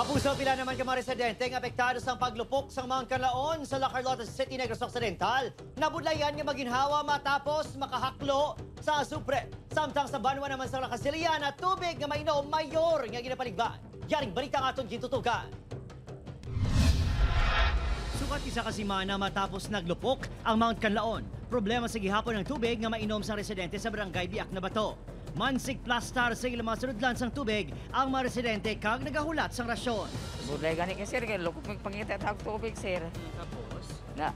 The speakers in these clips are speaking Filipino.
Kapuso pila naman ka mga residente ang apektado sa paglupok sa Mount Canlaon sa La Carlota City, Negros Occidental. Nabudlayan nga maginhawa matapos makahaklo sa Asupre. Samtang sa Banwa naman sa Lakasilian at tubig nga mainom mayor nga ginapaligban. Yaring balita nga itong gintutugan. Sukat isa ka semana matapos naglupok ang Mount Canlaon. Problema sa gihapon ng tubig nga mainom sa residente sa barangay Biak na Bato. Mansig plastar sa ilang mga sunodlan sang tubig ang mga residente kag nagahulat sang rasyon. Budlay gani ka sir, kaya lukot may pangita tawag tubig sir. Tapos? Na,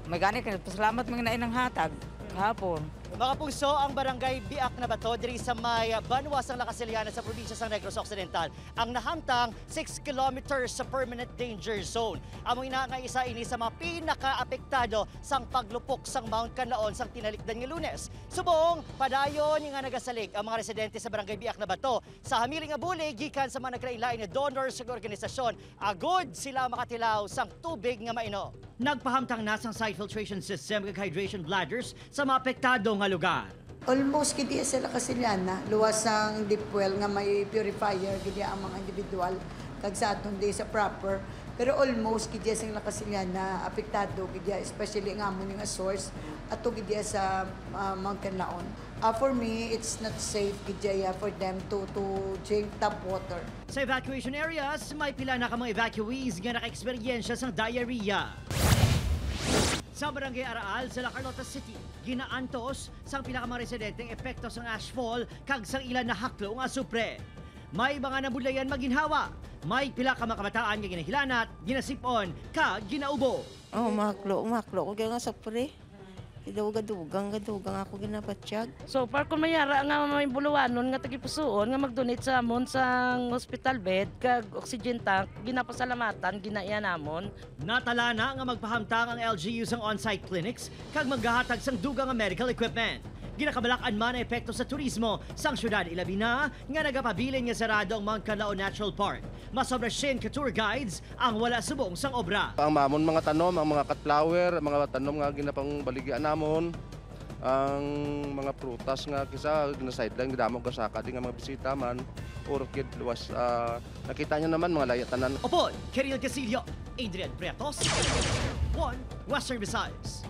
may gani ka, pasalamat mga nain ng hatag kahapon. Mga puso, ang barangay Biak na Bato diri sa may Banwa sang Lakasiliana sa probinsya sang Negros Occidental ang nahamtang 6 kilometers sa permanent danger zone. Amo ina nga isa ini sa mga pinaka-apektado sang paglupok sang Mount Canlaon sang tinalikdan nga Lunes. Subong padayon nga nagasalig ang mga residente sa barangay Biak na Bato sa hamiling nga bulig gikan sa mga nagkailain nga donors sa organisasyon agod sila makatilaw sang tubig nga mainom. Nagpahamtang na sang site filtration system kag hydration bladders sa mga apektado nga lugar. Almost kiti sa Lakasiliana, luwas ang deep well nga may purifier kiti ang mga individual kag sa aton di sa proper. Pero almost kiti sa Lakasiliana apektado kiti especially nga mo nga source ato kiti sa Mount Canlaon. For me, it's not safe kiti for them to drink tap water. Sa evacuation areas, may pila na ka mga evacuees nga naka-eksperyensya sang diarrhea. Sa barangay Araal sa La Carlota City, ginaantos sang pila ka mga residente ang epekto sang ashfall kag sang ilan na haklo nga supre. May mga nabudlayan maginhawa, may pila ka mga kabataan nga ginahilanat, ginasipon, kag ginaubo. Oh, umaklo ko kaya nga sa pre. Gadugang ako ginabatsyag. So, par kung mayara nga may buluwanon nga tagipusoon nga mag-donate sa amon sa hospital bed kag oxygen tank, ginapasalamatan, ginaya namon. Natala na nga magpahamtang ang LGU sang on-site clinics kag maghahatag sang dugang nga medical equipment. Ginakabalakan man ang epekto sa turismo sang syudad ilabi na nga nagapabilin nga sarado ang Mount Canlaon Natural Park. Masobra sin ka tour guides ang wala subong sang obra. Ang mamon mga tanom, ang mga cut flower, mga tanom nga ginapang baligyan namon, ang mga prutas nga kisa gina-sideline gidamog ka sa kadi nga mga bisita man orchid luwas nakita niyo naman mga layatanan. Opo, Kirill Casillo, Adrian Bretos, 1 Western Visayas.